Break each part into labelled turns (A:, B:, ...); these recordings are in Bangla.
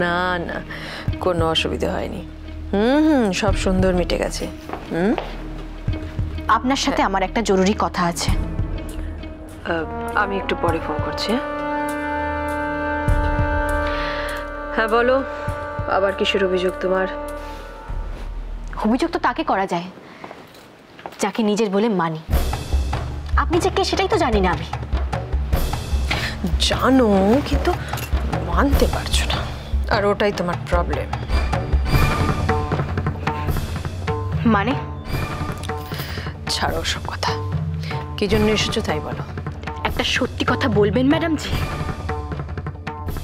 A: না না, কোনো অসুবিধা হয়নি। সব সুন্দর মিটে গেছে।
B: আপনার সাথে আমার একটা জরুরি কথা আছে।
A: আমি একটু পরে ফোন করছি। হ্যাঁ বলো, আবার কিসের অভিযোগ তোমার?
B: অভিযোগ তো তাকে করা যায় যাকে নিজের বলে মানি। আপনি যে কে সেটাই তো জানি না আমি।
A: জানো, কিন্তু মানতে পারছো না, আর ওটাই তোমার প্রবলেম।
B: মানে?
A: ছাড়ো সব কথা, কি জন্য এসেছো তাই বলো।
B: একটা সত্যি কথা বলবেন ম্যাডাম জি?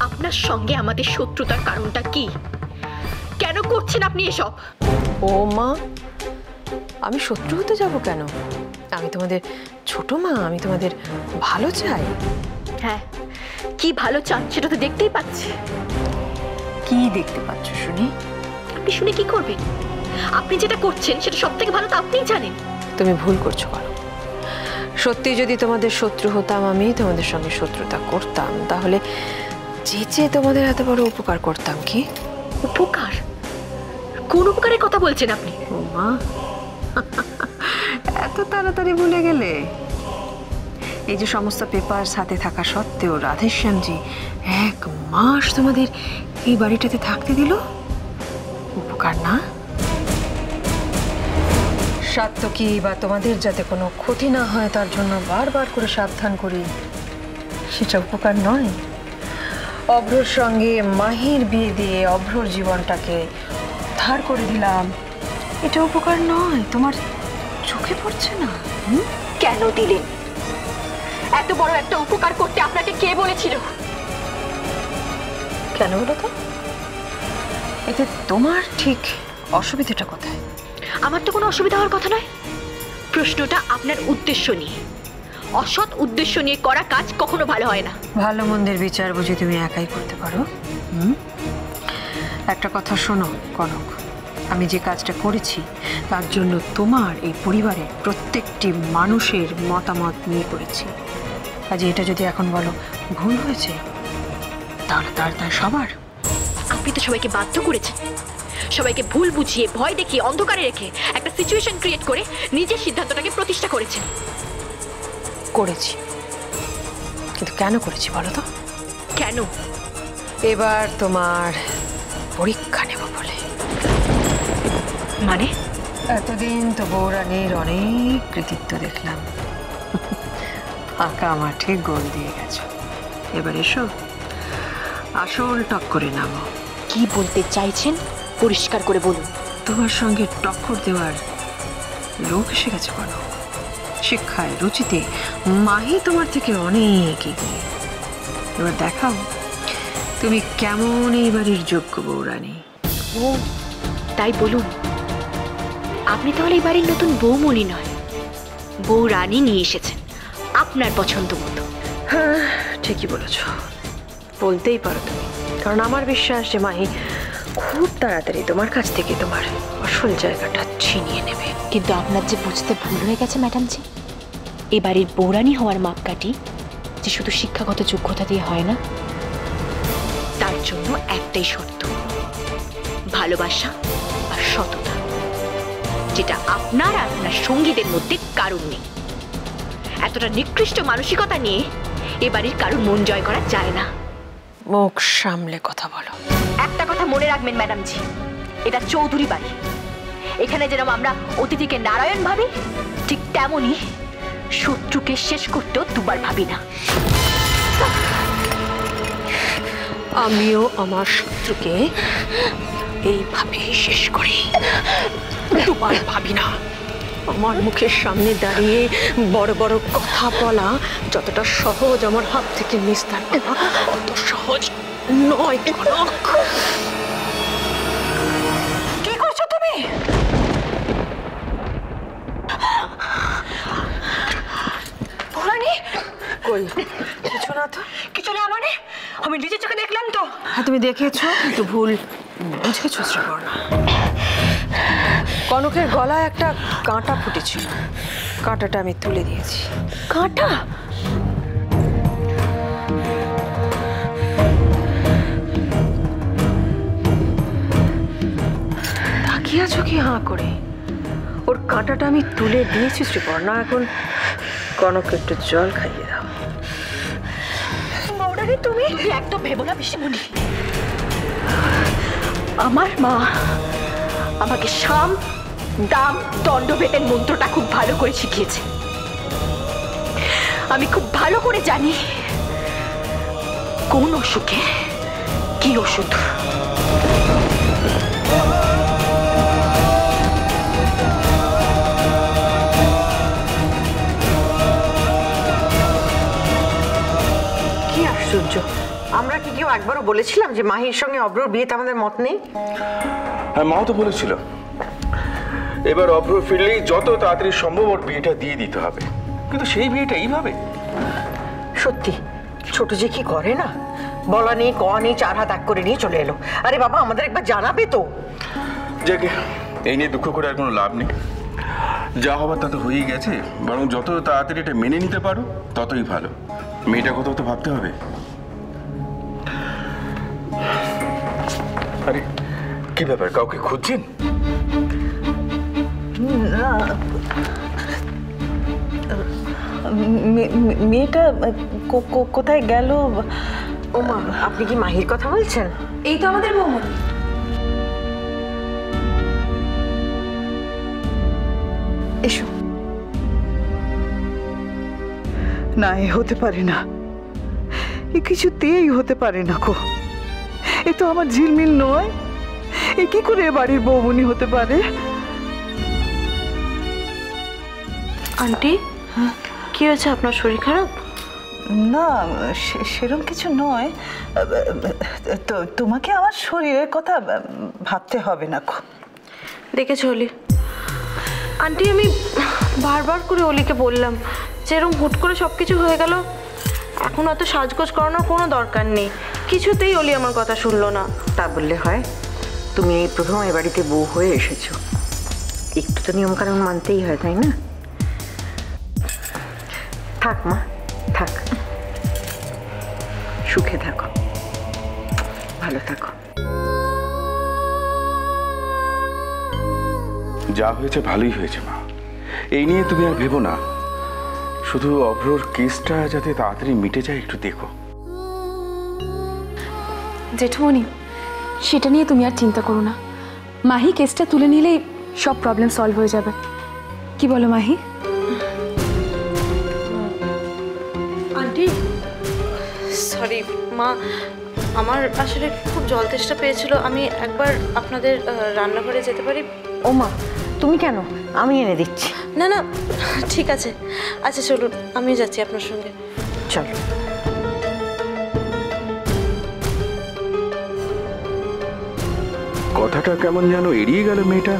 B: আপনার সঙ্গে আমাদের শত্রুতার কারণটা কি? কেন করছেন আপনি এসব?
A: ও মা, আমি শত্রু হতে যাব কেন? আমি তোমাদের ছোট মা, আমি তোমাদের ভালো চাই।
B: হ্যাঁ, কি ভালো চান সেটা তো দেখতেই পাচ্ছি।
A: কি দেখতে পাচ্ছ শুনি?
B: আপনি শুনে কি করবেন? আপনি যেটা করছেন সেটা সব থেকে ভালো তো আপনিই জানেন।
A: তুমি ভুল করছো করো। সত্যি যদি তোমাদের শত্রু হতাম, আমি তোমাদের সঙ্গে শত্রুতা করতাম, তাহলে চেয়ে তোমাদের এত বড় উপকার করতাম। কি
B: উপকার? কোন উপকারের কথা বলছেন আপনি?
A: ও মা, এত তাড়াতাড়ি ভুলে গেলে? এই যে সমস্ত পেপার হাতে থাকা সত্ত্বেও রাধেশ্যামজি 1 মাস তোমাদের এই বাড়িটাতে থাকতে দিল। উপকার না? সাত্তকী বা তোমাদের যাতে কোনো ক্ষতি না হয় তার জন্য বারবার করে সাবধান করি, সেটা উপকার নয়? অভ্রর সঙ্গে মাহির বিয়ে দিয়ে অভ্রর জীবনটাকে উদ্ধার করে দিলাম, এটা উপকার নয়? তোমার চোখে পড়ছে না?
B: কেন দিলেন? এত বড় একটা উপকার করতে আপনাকে কে বলেছিল?
A: কেন বলো তো? এতে তোমার ঠিক অসুবিধাটা কোথায়?
B: আমার তো কোনো অসুবিধা হওয়ার কথা নয়। প্রশ্নটা আপনার উদ্দেশ্য নিয়ে। অসৎ উদ্দেশ্য নিয়ে করা কাজ কখনো ভালো হয় না।
A: ভালো মন্দের বিচার বুঝি তুমি একাই করতে পারো? একটা কথা শোনো কনক, আমি যে কাজটা করেছি তার জন্য তোমার এই পরিবারের প্রত্যেকটি মানুষের মতামত নিয়ে করেছি। কাজে এটা যদি এখন বলো ভুল হয়েছে, তাহলে তার সবার।
B: আপনি তো সবাইকে বাধ্য করেছেন, সবাইকে ভুল বুঝিয়ে ভয় দেখিয়ে অন্ধকারে রেখে একটা সিচুয়েশন ক্রিয়েট করে নিজের সিদ্ধান্তটাকে প্রতিষ্ঠা করেছেন।
A: করেছি, কিন্তু কেন করেছি বলো তো?
B: কেন?
A: এবার তোমার পরীক্ষা নেব বলে।
B: মানে?
A: এতদিন তো বৌরানীর অনেক কৃতিত্ব দেখলাম, ফাঁকা মাঠে গোল দিয়ে গেছো। এবার এসো, আসল টক্করে নামো।
B: কি বলতে চাইছেন পরিষ্কার করে বলুন।
A: তোমার সঙ্গে টক্কর দেওয়ার লোক এসে গেছে কনক। শিক্ষায় রুচিতে মাহি তোমার থেকে অনেক এগিয়ে। এবার দেখাও তুমি কেমন এই বাড়ির যোগ্য বৌরানী।
B: ও তাই বলুন। আপনি তাহলে এই বাড়ির নতুন বৌমণি নয়, বউ রানী নিয়ে এসেছেন আপনার পছন্দ মতো।
A: হ্যাঁ, ঠিকই বলেছ, বলতেই পারো তুমি। কারণ আমার বিশ্বাস যে মাহি খুব তাড়াতাড়ি তোমার কাছ থেকে তোমার আসল জায়গাটা ছিনিয়ে নেবে।
B: কিন্তু আপনার যে বুঝতে ভুল হয়ে গেছে ম্যাডাম জি, এ বাড়ির বৌরানী হওয়ার মাপকাঠি যে শুধু শিক্ষাগত যোগ্যতা দিয়ে হয় না। তার জন্য একটাই শর্ত, ভালোবাসা আর সততা, যেটা আপনার আর আপনার সঙ্গীদের মধ্যে কারণ নেই। এতটা নিকৃষ্ট মানসিকতা নিয়ে এ বাড়ির কারোর মন জয় করা যায় না।
A: মুখ সামলে কথা বলো।
B: একটা কথা মনে রাখবেন ম্যাডাম জি, এটা চৌধুরী বাড়ি। এখানে যেরকম আমরা অতিথিকে নারায়ণ ভাবি, ঠিক তেমনই শত্রুকে শেষ করতেও দুবার ভাবি না।
A: আমিও আমার শত্রুকে এইভাবেই শেষ করি, দুবার ভাবি না। আমার মুখের সামনে দাঁড়িয়ে বড় বড় কথা বলা যতটা সহজ, আমার হাত থেকে নিস্তার পাওয়া অত সহজ নয় কনক। কি করছো তুমি? কই কিছু না তো।
B: কিছু না মানে? আমি নিজের চোখে দেখলাম তো।
A: হ্যাঁ, তুমি দেখেছো, কিন্তু ভুল বুঝেছো শ্রীবর্ণা। কনকের গলায় একটা কাঁটা ফুটেছিল, কাঁটাটা আমি তুলে দিয়েছি।
B: কাঁটা?
A: আছো কি হাঁ করে? ওর কাঁটাটা আমি তুলে দিয়েছি শ্রীপর্ণা, এখন কনককে একটু জল খাইয়ে দাও।
B: বৌরানি তুমি একদম ভেবো না পিসিমণি। আমার মা আমাকে সাম দাম দণ্ডভেদের মন্ত্রটা খুব ভালো করে শিখিয়েছে। আমি খুব ভালো করে জানি কোন অসুখে কি ওষুধ।
A: কি আশ্চর্য, আমরা কি কেউ একবারও বলেছিলাম যে মাহির সঙ্গে অব্রর বিয়েতে আমাদের মত নেই?
C: হ্যাঁ, মাও তো বলেছিল এবার অভ্র ফিরলেই যত তাড়াতাড়ি সম্ভব ওর বিয়েটা দিয়ে দিতে হবে, কিন্তু সেই বিয়েটা এইভাবে।
A: সত্যি ছোট যে কি করে না, বলা নেই কওয়া নেই, 4 হাত এক করে নিয়ে চলে এলো। আরে বাবা, আমাদের একবার জানাবে তো।
C: যাকে এই নিয়ে দুঃখ করে আর কোনো লাভ নেই, যা হবার তা তো হয়েই গেছে। বরং যত তাড়াতাড়ি এটা মেনে নিতে পারো ততই ভালো। মেয়েটার কথা তো ভাবতে হবে। আরে কি ব্যাপার, কাউকে খুঁজছেন?
A: মেয়েটা কোথায় গেল? ও মা, আপনি কি মাহির কথা বলছেন?
B: এই তো আমাদের বৌমনি।
D: এসো। না, এ হতে পারে না, এ কিছুতেই হতে পারে না গো। এ তো আমার ঝিলমিল নয়, এ কি করে এ বাড়ির বৌমনি হতে পারে?
B: আন্টি, কি হয়েছে? আপনার শরীর খারাপ?
D: না, সেরকম কিছু নয়। তো তোমাকে আমার শরীরের কথা ভাবতে হবে না গো।
E: দেখেছো অলি আন্টি, আমি বারবার করে অলিকে বললাম যে এরকম হুট করে সব কিছু হয়ে গেল, এখন অত সাজগোজ করানোর কোনো দরকার নেই। কিছুতেই অলি আমার কথা শুনলো না।
A: তা বললে হয়? তুমি এই প্রথম এ বাড়িতে বউ হয়ে এসেছো, একটু তো নিয়মকানুন মানতেই হয়, তাই না? থাক মা, থাক, সুখে থাকো, ভালো থাকো।
C: যা হয়েছে ভালোই হয়েছে মা, এই নিয়ে তুমি আর ভেবো না। শুধু অভ্রর কেসটা যাতে তাড়াতাড়ি মিটে যায় একটু দেখো।
F: জেঠুমণি, সেটা নিয়ে তুমি আর চিন্তা করো না। মাহি কেসটা তুলে নিলেই সব প্রবলেম সলভ হয়ে যাবে। কি বলো মাহি?
E: আন্টি সরি মা, আমার আসলে খুব জল তেষ্টা পেয়েছিল। আমি একবার আপনাদের রান্নাঘরে যেতে পারি?
A: ও মা, তুমি কেন? আমি এনে দিচ্ছি।
E: না না, ঠিক আছে। আচ্ছা চলুন, আমি যাচ্ছি আপনার সঙ্গে।
A: চলো।
C: কথাটা কেমন যেন এড়িয়ে গেল মেয়েটা।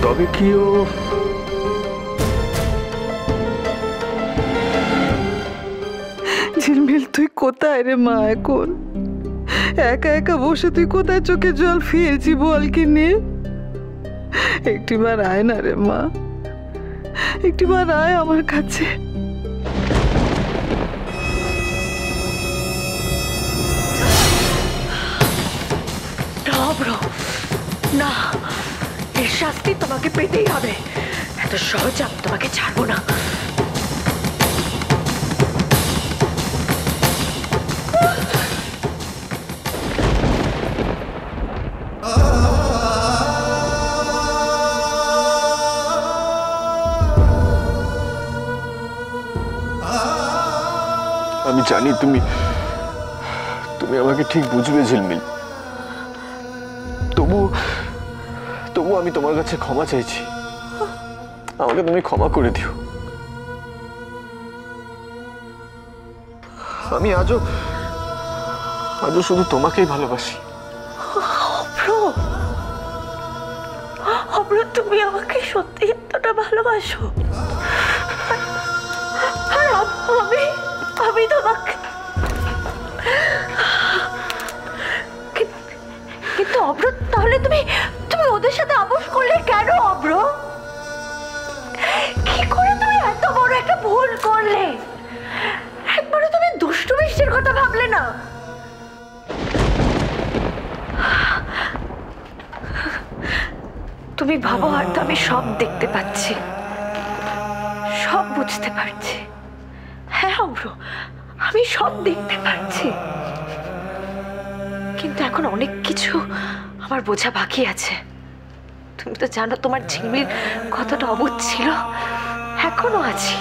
C: তবে কি ও
D: ঝিলমিল, তুই কোথায় রে মা? এখন একা একা বসে তুই কোথায় চোখে জল ফিরছি বল কি নিয়ে? একটিবার আয় না রে মা, একটিবার আয় আমার কাছে।
B: না, এর শাস্তি তোমাকে পেতেই হবে। এত সহজে আমি তোমাকে ছাড়বো না।
G: আমি জানি তুমি আমাকে ঠিক বুঝবে ঝিলমিল। তবু আমি তোমার কাছে ক্ষমা চাইছি, আমাকে তুমি ক্ষমা করে দিও। আমি আজও শুধু তোমাকেই ভালোবাসি।
B: অব্র, তুমি আমাকে সত্যি এতটা ভালোবাসো? আর আমি তোমাকে, কিন্তু অব্র, তাহলে তুমি ওদের সাথে আপোষ করলে কেন অব্র? কি করে তুমি এত বড় একটা ভুল করলে? একবারও তুমি দুষ্টু মিষ্টির কথা ভাবলে না?
A: তুমি ভাবো আর তো আমি সব দেখতে পাচ্ছি, সব বুঝতে পারছি। হ্যাঁ অম্র, আমি সব দেখতে পাচ্ছি, কিন্তু এখন অনেক কিছু আমার বোঝা বাকি আছে। তুমি তো জানো তোমার ঝিলমিল কতটা অবুঝ ছিল, এখনো আছি।